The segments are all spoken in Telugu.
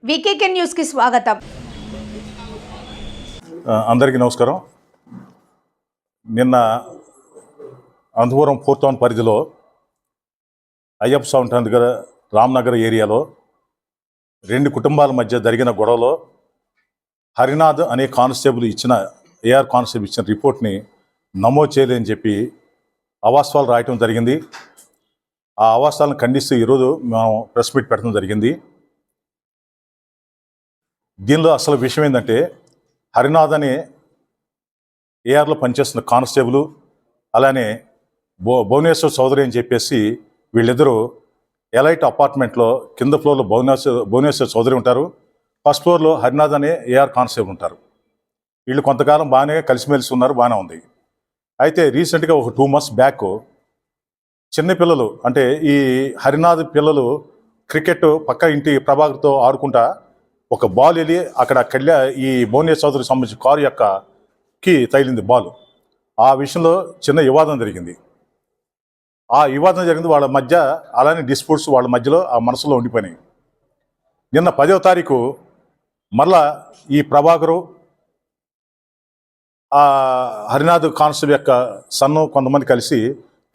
వీకేకే న్యూస్ కి స్వాగతం. అందరికీ నమస్కారం. నిన్న అనంతపురం 4th టౌన్ పరిధిలో అయ్యప్ప స్వామి దగ్గర రామ్నగర్ ఏరియాలో 2 కుటుంబాల మధ్య జరిగిన గొడవలో హరినాథ్ అనే కానిస్టేబుల్ ఏఆర్ కానిస్టేబుల్ ఇచ్చిన రిపోర్ట్ని నమోదు చేయలేదని చెప్పి అవాస్తవాలు రాయటం జరిగింది. ఆ అవాస్తవాలను ఖండిస్తూ ఈరోజు మనం ప్రెస్ మీట్ పెట్టడం జరిగింది. దీనిలో అసలు విషయం ఏంటంటే, హరినాథ్ అనే ఏఆర్లో పనిచేస్తున్న కానిస్టేబుల్, అలానే భువనేశ్వర్ చౌదరి అని చెప్పేసి వీళ్ళిద్దరూ ఎలైట్ అపార్ట్మెంట్లో కింద ఫ్లోర్లో భువనేశ్వర్ చౌదరి ఉంటారు, ఫస్ట్ ఫ్లోర్లో హరినాథ్ అనే ఏఆర్ కానిస్టేబుల్ ఉంటారు. వీళ్ళు కొంతకాలం బాగానే కలిసిమెలిసి ఉన్నారు, బాగానే ఉంది. అయితే రీసెంట్గా ఒక 2 months బ్యాక్ చిన్నపిల్లలు, అంటే ఈ హరినాథ్ పిల్లలు క్రికెట్ పక్క ఇంటి ప్రభాకర్తో ఆడుకుంటా ఒక బాల్ వెళ్ళి అక్కడ ఈ భువనేశ్వర్ చౌదరికి సంబంధించిన కారు కి తగిలింది బాల్. ఆ విషయంలో చిన్న వివాదం జరిగింది. వాళ్ళ మధ్య, అలానే డిస్ప్యూట్స్ వాళ్ళ మధ్యలో ఆ మనసులో ఉండిపోయినాయి. నిన్న 10వ తారీఖు మరలా ఈ ప్రభాకరు ఆ హరినాథ్ కానిస్టేబుల్ యొక్క సన్ను కొంతమంది కలిసి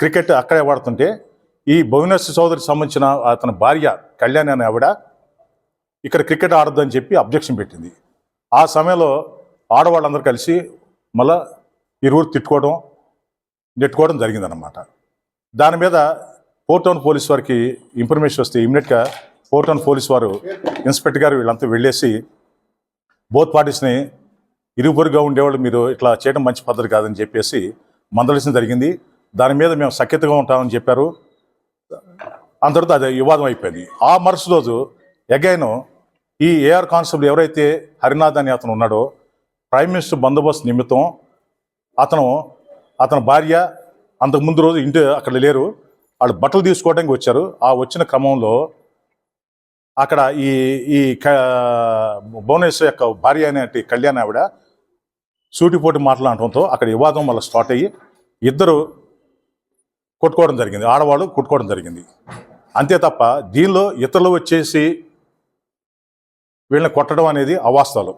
క్రికెట్ అక్కడే ఆడుతుంటే ఈ భువనేశ్వర్ చౌదరికి సంబంధించిన అతని భార్య కళ్యాణి అనే ఆవిడ ఇక్కడ క్రికెట్ ఆడొద్దని చెప్పి అబ్జెక్షన్ పెట్టింది. ఆ సమయంలో ఆడవాళ్ళందరూ కలిసి మళ్ళా ఇరువురు నెట్టుకోవడం జరిగిందన్నమాట. దాని మీద 4th టౌన్ పోలీస్ వారికి ఇన్ఫర్మేషన్ వస్తే ఇమీడియట్గా 4th టౌన్ పోలీస్ వారు, ఇన్స్పెక్టర్ గారు వీళ్ళంతా వెళ్ళేసి బోత్ పార్టీస్ని ఇరువురుగా ఉండేవాళ్ళు మీరు ఇట్లా చేయడం మంచి పద్ధతి కాదని చెప్పేసి మందలించడం జరిగింది. దాని మీద మేము సఖ్యతగా ఉంటామని చెప్పారు. అంతటితో అది వివాదం అయిపోయింది. ఆ మరుసటి రోజు అగైన్ ఈ ఏఆర్ కానిస్టేబుల్ ఎవరైతే హరినాథ్ అని అతను ఉన్నాడో, ప్రైమ్ మినిస్టర్ బందోబస్తు నిమిత్తం అతని భార్య అంతకుముందు రోజు ఇంటి అక్కడ లేరు, వాళ్ళు బట్టలు తీసుకోవడానికి వచ్చారు. ఆ వచ్చిన క్రమంలో అక్కడ ఈ భువనేశ్వర్ యొక్క భార్య అనే కళ్యాణ్ ఆవిడ సూటిపోటి మాట్లాడటంతో అక్కడ వివాదం వల్ల స్టార్ట్ అయ్యి ఇద్దరు కొట్టుకోవడం జరిగింది, ఆడవాళ్ళు కొట్టుకోవడం జరిగింది. అంతే తప్ప దీనిలో ఇతరులు వచ్చేసి వీళ్ళని కొట్టడం అనేది అవాస్తవాలు.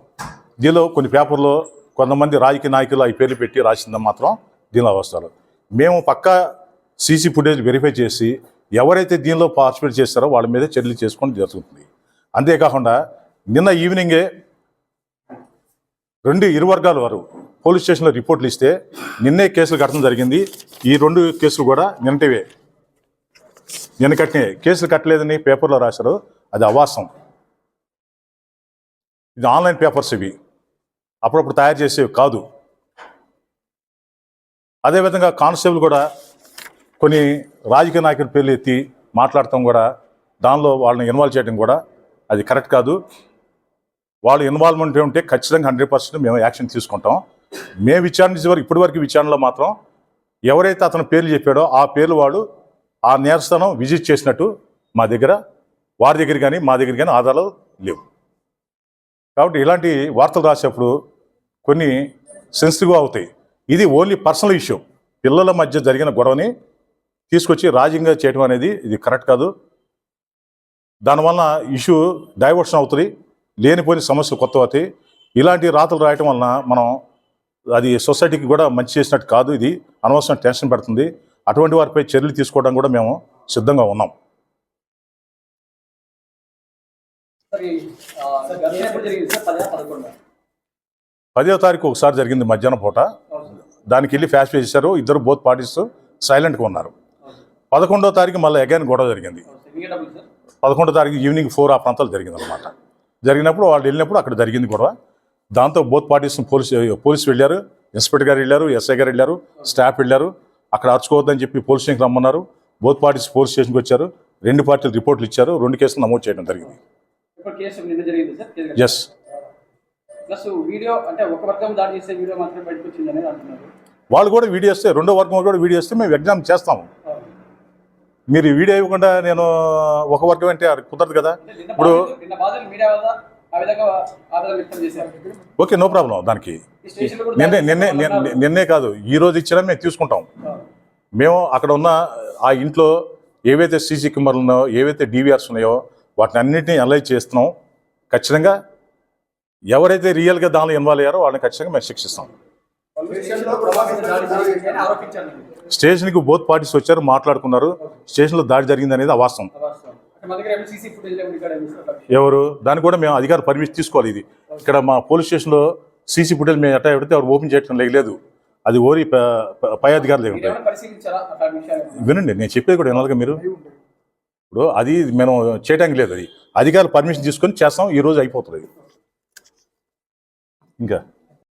దీనిలో కొన్ని పేపర్లో కొంతమంది రాజకీయ నాయకులు ఈ పేర్లు పెట్టి రాసిందని మాత్రం దీనిలో అవాస్తవాలు. మేము పక్కా సీసీ ఫుటేజ్ వెరిఫై చేసి ఎవరైతే దీనిలో పార్టిసిపేట్ చేస్తారో వాళ్ళ మీద చర్యలు చేసుకోవడం జరుగుతుంది. అంతేకాకుండా నిన్న ఈవినింగే ఇరు వర్గాల వారు పోలీస్ స్టేషన్లో రిపోర్ట్లు ఇస్తే నిన్నే కేసులు కట్టడం జరిగింది. ఈ 2 కేసులు కూడా నిన్న కట్టిన కేసులు కట్టలేదని పేపర్లో రాశారు, అది అవాస్తవం. ఇది ఆన్లైన్ పేపర్స్, ఇవి అప్పుడప్పుడు తయారు చేసేవి కాదు. అదేవిధంగా కానిస్టేబుల్ కూడా కొన్ని రాజకీయ నాయకుల పేర్లు ఎత్తి మాట్లాడటం కూడా, దానిలో వాళ్ళని ఇన్వాల్వ్ చేయడం కూడా అది కరెక్ట్ కాదు. వాళ్ళు ఇన్వాల్వ్మెంట్ ఉంటే ఖచ్చితంగా 100% మేము యాక్షన్ తీసుకుంటాం. మేము ఇప్పటివరకు విచారణలో మాత్రం ఎవరైతే అతను పేర్లు చెప్పాడో ఆ పేర్లు వాడు ఆ నేరస్థానం విజిట్ చేసినట్టు వారి దగ్గర కానీ మా దగ్గర కానీ ఆధారాలు లేవు. కాబట్టి ఇలాంటి వార్తలు రాసేప్పుడు కొన్ని సెన్సిటివ్గా అవుతాయి. ఇది ఓన్లీ పర్సనల్ ఇష్యూ, పిల్లల మధ్య జరిగిన గొడవని తీసుకొచ్చి రాజకీయంగా చేయడం అనేది ఇది కరెక్ట్ కాదు. దానివల్ల ఇష్యూ డైవర్షన్ అవుతుంది, లేనిపోయిన సమస్యలు కొత్త అవుతాయి. ఇలాంటి రాతలు రాయటం వలన అది సొసైటీకి కూడా మంచి చేసినట్టు కాదు. ఇది అనవసరం టెన్షన్ పెడుతుంది. అటువంటి వారిపై చర్యలు తీసుకోవడం కూడా మేము సిద్ధంగా ఉన్నాం. 10వ తారీఖు ఒకసారి జరిగింది మధ్యాహ్నం పూట, దానికి వెళ్ళి ఫ్యాష్ చేశారు. ఇద్దరు బోత్ పార్టీస్ సైలెంట్గా ఉన్నారు. 11వ తారీఖు మళ్ళీ అగైన్ గొడవ జరిగింది. 11వ తారీఖు ఈవినింగ్ 4 ఆ ప్రాంతాలు జరిగింది అనమాట. జరిగినప్పుడు వాళ్ళు వెళ్ళినప్పుడు అక్కడ జరిగింది గొడవ. దాంతో బోత్ పార్టీస్ పోలీసు వెళ్ళారు, ఇన్స్పెక్టర్ గారు వెళ్ళారు, ఎస్ఐ గారు వెళ్ళారు, స్టాఫ్ వెళ్ళారు. అక్కడ అరుచుకోవద్దని చెప్పి పోలీస్ స్టేషన్కి రమ్మన్నారు. బోత్ పార్టీస్ పోలీస్ స్టేషన్కి వచ్చారు. 2 పార్టీలు రిపోర్ట్లు ఇచ్చారు. 2 కేసులు నమోదు చేయడం జరిగింది. ఎస్. వాళ్ళు కూడా వీడియో ఇస్తే, 2వ వర్గం కూడా వీడియో ఇస్తే మేము ఎగ్జామ్ చేస్తాము. మీరు వీడియో ఇవ్వకుండా నేను ఒక వర్గం అంటే కుదరదు కదా. ఇప్పుడు ఓకే, నో ప్రాబ్లం. దానికి నిన్నే కాదు, ఈ రోజు ఇచ్చినా మేము తీసుకుంటాం. మేము అక్కడ ఉన్న ఆ ఇంట్లో ఏవైతే సీసీ కెమెరాలు ఉన్నాయో, ఏవైతే DVRs ఉన్నాయో వాటిని అన్నింటినీ అనలైజ్ చేస్తున్నాం. ఖచ్చితంగా ఎవరైతే రియల్గా దానిలో ఇన్వాల్వ్ అయ్యారో వాళ్ళని ఖచ్చితంగా మేము శిక్షిస్తాం. స్టేషన్కి బోత్ పార్టీస్ వచ్చారు, మాట్లాడుకున్నారు. స్టేషన్లో దాడి జరిగింది అనేది అవాస్తవం. ఎవరు దాన్ని కూడా మేము అధికార పర్మిషన్ తీసుకోవాలి. ఇది ఇక్కడ మా పోలీస్ స్టేషన్లో సీసీ ఫుటేజ్ మేము ఎట్టా పెడితే ఎవరు ఓపెన్ చేయడం లేదు. అది ఓరి పై అధికారులు ఉంటాయి. వినండి, నేను చెప్పేది కూడా వినాలిగా మీరు. ఇప్పుడు అది మేము చేయడానికి లేదు. అది అధికారులు పర్మిషన్ తీసుకొని చేస్తాం. ఈ రోజు అయిపోతుంది. ఇంకా